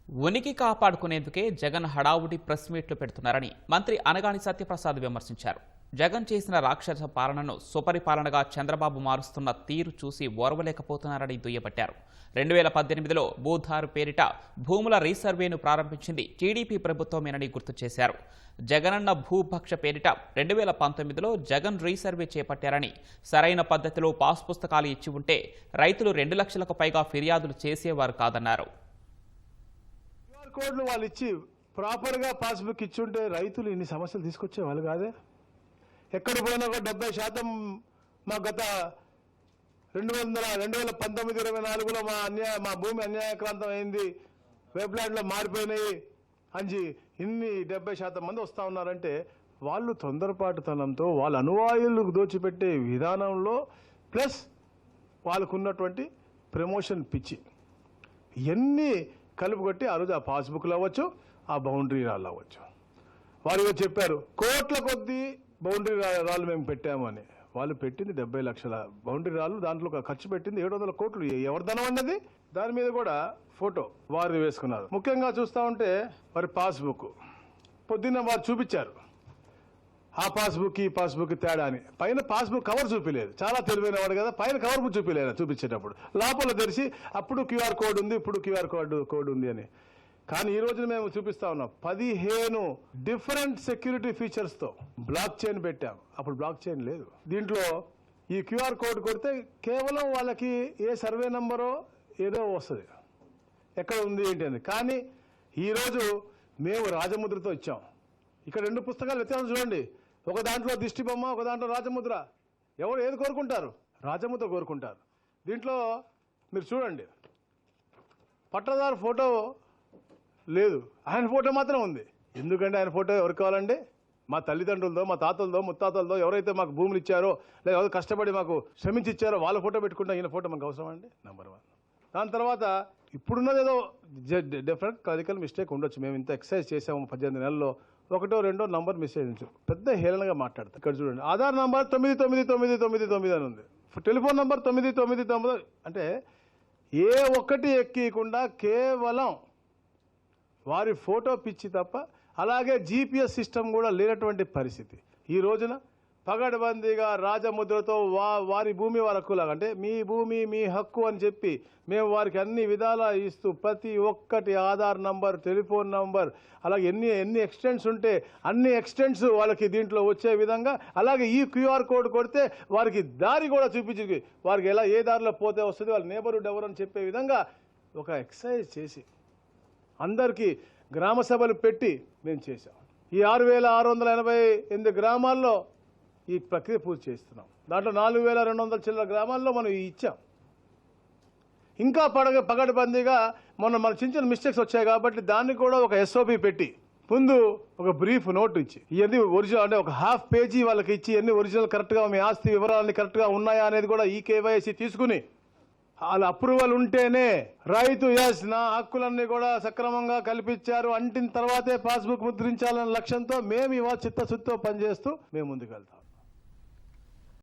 ఉనికి కాపాడుకునేందుకే జగన్ హడావుడి ప్రెస్ మీట్లు పెడుతున్నారని మంత్రి అనగాని సత్యప్రసాద్ విమర్శించారు. జగన్ చేసిన రాక్షస పాలనను సుపరిపాలనగా చంద్రబాబు మారుస్తున్న తీరు చూసి ఓర్వలేకపోతున్నారని దుయ్యబట్టారు. 2018లో భూధారు పేరిట భూముల రీసర్వేను ప్రారంభించింది టీడీపీ ప్రభుత్వమేనని గుర్తు చేశారు. జగనన్న భూభక్ష పేరిట 2019లో జగన్ రీసర్వే చేపట్టారని, సరైన పద్ధతిలో పాస్ పుస్తకాలు ఇచ్చి ఉంటే రైతులు 2 లక్షలకు పైగా ఫిర్యాదులు చేసేవారు కాదన్నారు. కోడ్లు వాళ్ళు ఇచ్చి ప్రాపర్గా పాస్బుక్ ఇచ్చుంటే రైతులు ఇన్ని సమస్యలు తీసుకొచ్చేవాళ్ళు కాదే. ఎక్కడ పోయినా ఒక 70% మా గత 2019-24లో మా భూమి అన్యాయక్రాంతం అయింది, వెబ్లాండ్లో మారిపోయినాయి అని ఇన్ని 70% మంది వస్తూ ఉన్నారంటే వాళ్ళు తొందరపాటుతనంతో వాళ్ళ అనువాయులకు దోచిపెట్టే విధానంలో ప్లస్ వాళ్ళకున్నటువంటి ప్రమోషన్ పిచ్చి ఇవన్నీ కలుపుకొట్టి ఆ రోజు ఆ పాస్బుక్లు అవ్వచ్చు, ఆ బౌండరీ రాళ్ళు అవ్వచ్చు. వారు చెప్పారు కోట్ల కొద్దీ బౌండరీ రాళ్ళు మేము పెట్టామని. వాళ్ళు పెట్టింది 70 లక్షల బౌండరీ రాళ్ళు, దాంట్లో ఖర్చు పెట్టింది 700 కోట్లు. ఎవరిదనం అన్నది దాని మీద కూడా ఫోటో వారు వేసుకున్నారు. ముఖ్యంగా చూస్తూ ఉంటే వారి పాస్బుక్ పొద్దున్న వారు చూపించారు ఆ పాస్బుక్ ఈ పాస్బుక్ తేడా అని. పైన పాస్బుక్ కవర్ చూపించలేదు, చాలా తెలివైన వాడు కదా, పైన కవర్ చూపించలేదు చూపించేటప్పుడు. లోపల తెరిచి అప్పుడు క్యూఆర్ కోడ్ ఉంది, ఇప్పుడు క్యూఆర్ కోడ్ ఉంది అని. కానీ ఈ రోజున మేము చూపిస్తా ఉన్నాం 15 డిఫరెంట్ సెక్యూరిటీ ఫీచర్స్తో బ్లాక్ చైన్ పెట్టాం. అప్పుడు బ్లాక్ చైన్ లేదు. దీంట్లో ఈ క్యూఆర్ కోడ్ కొడితే కేవలం వాళ్ళకి ఏ సర్వే నెంబరో ఏదో వస్తుంది, ఎక్కడ ఉంది ఏంటి అని. కానీ ఈరోజు మేము రాజముద్రతో ఇచ్చాం. ఇక్కడ 2 పుస్తకాలు వ్యత్యాసం చూడండి. ఒక దాంట్లో దిష్టి బొమ్మ, ఒక దాంట్లో రాజముద్ర. ఎవరు ఏది కోరుకుంటారు? రాజముద్ర కోరుకుంటారు. దీంట్లో మీరు చూడండి, పట్టదారు ఫోటో లేదు, ఆయన ఫోటో మాత్రం ఉంది. ఎందుకంటే ఆయన ఫోటో ఎవరు కావాలండి? మా తల్లిదండ్రులతో, మా తాతలతో, ముత్తాతలతో ఎవరైతే మాకు భూములు ఇచ్చారో లేదా ఎవరు కష్టపడి మాకు శ్రమించి ఇచ్చారో వాళ్ళ ఫోటో పెట్టుకుంటా. ఈయన ఫోటో మనకు అవసరం అండి? నెంబర్ 1. దాని తర్వాత ఇప్పుడున్నది ఏదో డిఫరెంట్ క్లరికల్ మిస్టేక్ ఉండొచ్చు. మేము ఇంత ఎక్సర్సైజ్ చేసాము 18 నెలల్లో, 1 2 నంబర్ మిస్ అయ్యించు. పెద్ద హేళనగా మాట్లాడతారు. ఇక్కడ చూడండి, ఆధార్ నంబర్ 999999 అని ఉంది, టెలిఫోన్ నంబర్ 999. అంటే ఏ ఒక్కటి ఎక్కకుండా కేవలం వారి ఫోటో పిచ్చి తప్ప. అలాగే జీపీఎస్ సిస్టమ్ కూడా లేనటువంటి పరిస్థితి. ఈ రోజున పగడ్బందీగా రాజముద్రతో వారి భూమి వారి హక్కులాగా, అంటే మీ భూమి మీ హక్కు అని చెప్పి మేము వారికి అన్ని విధాలా ఇస్తూ ప్రతి ఒక్కటి ఆధార్ నంబర్, టెలిఫోన్ నంబర్, అలాగే ఎన్ని ఎక్స్టెంట్స్ ఉంటే అన్ని ఎక్స్టెంట్స్ వాళ్ళకి దీంట్లో వచ్చే విధంగా, అలాగే ఈ క్యూఆర్ కోడ్ కొడితే వారికి దారి కూడా చూపించి వారికి ఎలా ఏ దారిలో పోతే వస్తుంది, వాళ్ళ నేబర్హుడ్ ఎవరు అని చెప్పే విధంగా ఒక ఎక్సర్సైజ్ చేసి అందరికీ గ్రామ సభలు పెట్టి మేము చేసాం. ఈ 6688 గ్రామాల్లో ఈ ప్రక్రియ పూర్తి చేస్తున్నాం. దాంట్లో 4200 చిల్లర గ్రామాల్లో మనం ఇచ్చాం. ఇంకా పగడ్బందీగా మన చిన్న మిస్టేక్స్ వచ్చాయి కాబట్టి దాన్ని కూడా ఒక ఎస్ఓపి పెట్టి ముందు ఒక బ్రీఫ్ నోట్ ఇచ్చి ఇవన్నీ ఒరిజినల్, అంటే ఒక ½ పేజీ వాళ్ళకి ఇచ్చి ఇవన్నీ ఒరిజినల్ కరెక్ట్గా మీ ఆస్తి వివరాలన్నీ కరెక్ట్గా ఉన్నాయా అనేది కూడా ఈ కేవైసీ తీసుకుని వాళ్ళ అప్రూవల్ ఉంటేనే రైతు నా హక్కులన్నీ కూడా సక్రమంగా కల్పించారు అంటిన తర్వాతే పాస్బుక్ ముద్రించాలన్న లక్ష్యంతో మేము ఇవాళ చిత్తశుద్ధితో పనిచేస్తూ మేము ముందుకెళ్తాం.